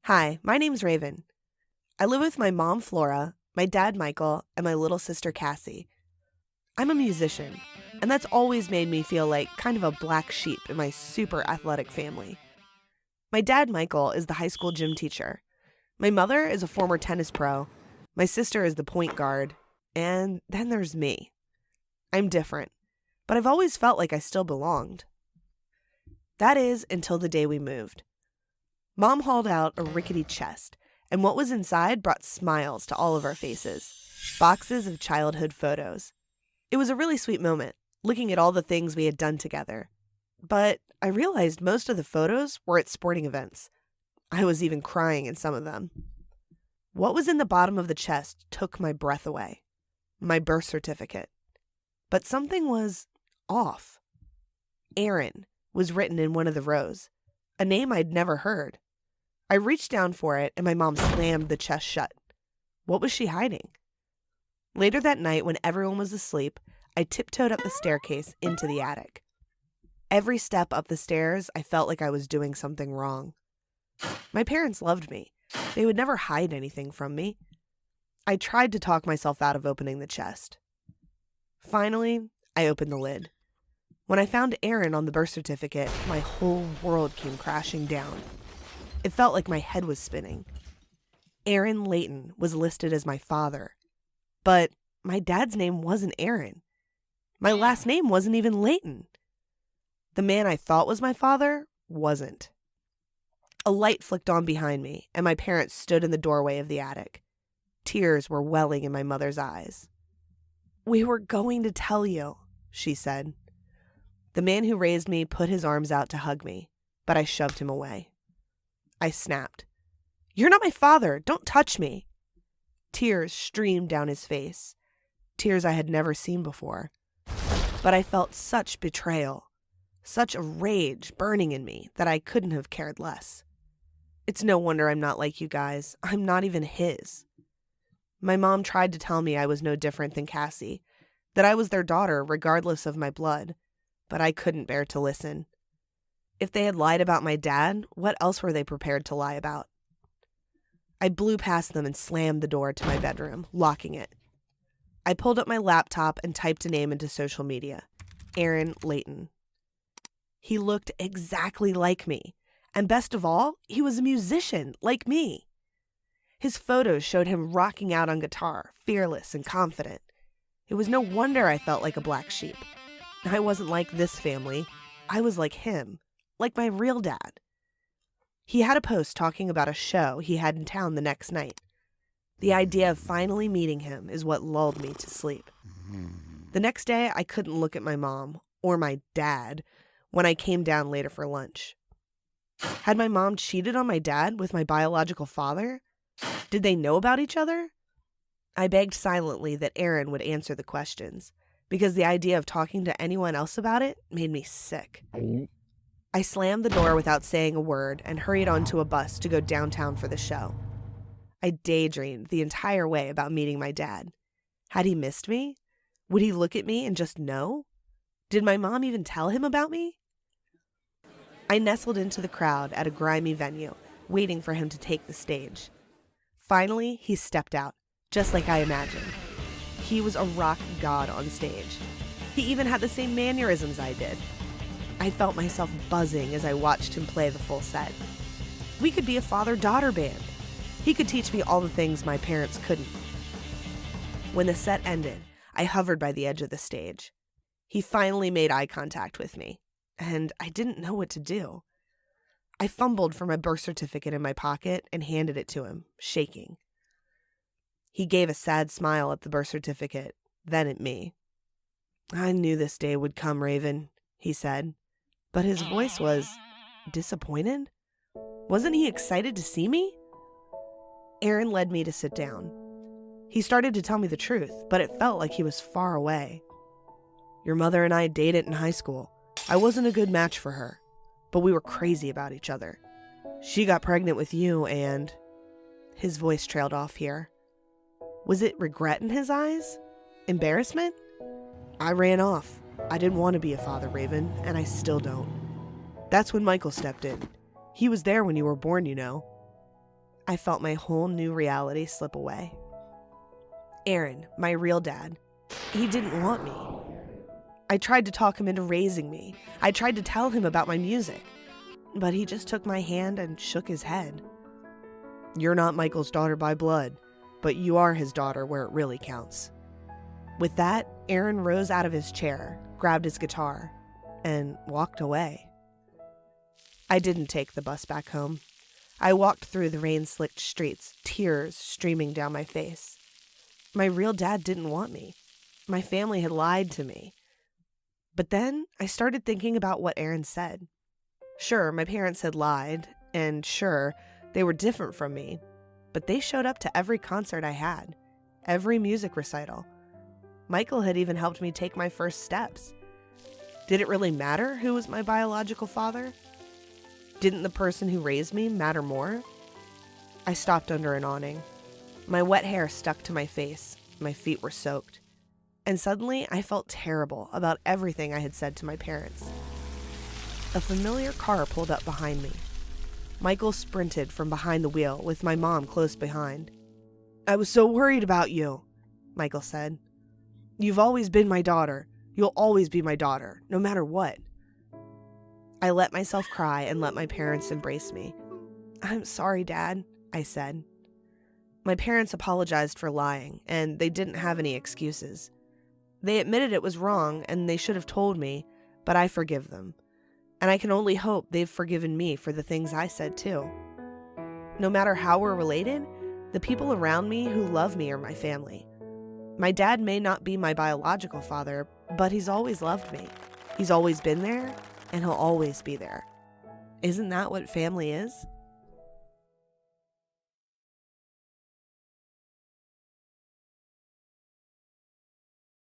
Hi, my name's Raven. I live with my mom, Flora, my dad, Michael, and my little sister, Cassie. I'm a musician, and that's always made me feel like kind of a black sheep in my super athletic family. My dad, Michael, is the high school gym teacher. My mother is a former tennis pro. My sister is the point guard. And then there's me. I'm different, but I've always felt like I still belonged. That is until the day we moved. Mom hauled out a rickety chest, and what was inside brought smiles to all of our faces. Boxes of childhood photos. It was a really sweet moment, looking at all the things we had done together. But I realized most of the photos were at sporting events. I was even crying in some of them. What was in the bottom of the chest took my breath away. My birth certificate. But something was off. Aaron was written in one of the rows, a name I'd never heard. I reached down for it, and my mom slammed the chest shut. What was she hiding? Later that night, when everyone was asleep, I tiptoed up the staircase into the attic. Every step up the stairs, I felt like I was doing something wrong. My parents loved me. They would never hide anything from me. I tried to talk myself out of opening the chest. Finally, I opened the lid. When I found Aaron on the birth certificate, my whole world came crashing down. It felt like my head was spinning. Aaron Layton was listed as my father, but my dad's name wasn't Aaron. My last name wasn't even Layton. The man I thought was my father wasn't. A light flicked on behind me, and my parents stood in the doorway of the attic. Tears were welling in my mother's eyes. "We were going to tell you," she said. The man who raised me put his arms out to hug me, but I shoved him away. I snapped. "You're not my father. Don't touch me." Tears streamed down his face, tears I had never seen before. But I felt such betrayal, such a rage burning in me that I couldn't have cared less. It's no wonder I'm not like you guys. I'm not even his. My mom tried to tell me I was no different than Cassie, that I was their daughter regardless of my blood, but I couldn't bear to listen. If they had lied about my dad, what else were they prepared to lie about? I blew past them and slammed the door to my bedroom, locking it. I pulled up my laptop and typed a name into social media. Aaron Layton. He looked exactly like me. And best of all, he was a musician like me. His photos showed him rocking out on guitar, fearless and confident. It was no wonder I felt like a black sheep. I wasn't like this family. I was like him. Like my real dad. He had a post talking about a show he had in town the next night. The idea of finally meeting him is what lulled me to sleep. The next day, I couldn't look at my mom, or my dad, when I came down later for lunch. Had my mom cheated on my dad with my biological father? Did they know about each other? I begged silently that Aaron would answer the questions, because the idea of talking to anyone else about it made me sick. I slammed the door without saying a word and hurried onto a bus to go downtown for the show. I daydreamed the entire way about meeting my dad. Had he missed me? Would he look at me and just know? Did my mom even tell him about me? I nestled into the crowd at a grimy venue, waiting for him to take the stage. Finally, he stepped out, just like I imagined. He was a rock god on stage. He even had the same mannerisms I did. I felt myself buzzing as I watched him play the full set. We could be a father-daughter band. He could teach me all the things my parents couldn't. When the set ended, I hovered by the edge of the stage. He finally made eye contact with me, and I didn't know what to do. I fumbled for my birth certificate in my pocket and handed it to him, shaking. He gave a sad smile at the birth certificate, then at me. "I knew this day would come, Raven," he said, but his voice was disappointed. Wasn't he excited to see me? Aaron led me to sit down. He started to tell me the truth, but it felt like he was far away. "Your mother and I dated in high school. I wasn't a good match for her, but we were crazy about each other. She got pregnant with you and..." His voice trailed off here. Was it regret in his eyes? Embarrassment? I ran off. I didn't want to be a father, Raven, and I still don't. That's when Michael stepped in. He was there when you were born, you know. I felt my whole new reality slip away. Aaron, my real dad, he didn't want me. I tried to talk him into raising me. I tried to tell him about my music. But he just took my hand and shook his head. You're not Michael's daughter by blood, but you are his daughter where it really counts. With that, Aaron rose out of his chair, grabbed his guitar, and walked away. I didn't take the bus back home. I walked through the rain-slicked streets, tears streaming down my face. My real dad didn't want me. My family had lied to me. But then I started thinking about what Aaron said. Sure, my parents had lied, and sure, they were different from me, but they showed up to every concert I had, every music recital. Michael had even helped me take my first steps. Did it really matter who was my biological father? Didn't the person who raised me matter more? I stopped under an awning. My wet hair stuck to my face, my feet were soaked, and suddenly I felt terrible about everything I had said to my parents. A familiar car pulled up behind me. Michael sprinted from behind the wheel with my mom close behind. I was so worried about you, Michael said. You've always been my daughter. You'll always be my daughter, no matter what. I let myself cry and let my parents embrace me. I'm sorry, Dad, I said. My parents apologized for lying, and they didn't have any excuses. They admitted it was wrong, and they should have told me, but I forgive them. And I can only hope they've forgiven me for the things I said too. No matter how we're related, the people around me who love me are my family. My dad may not be my biological father, but he's always loved me. He's always been there, and he'll always be there. Isn't that what family is?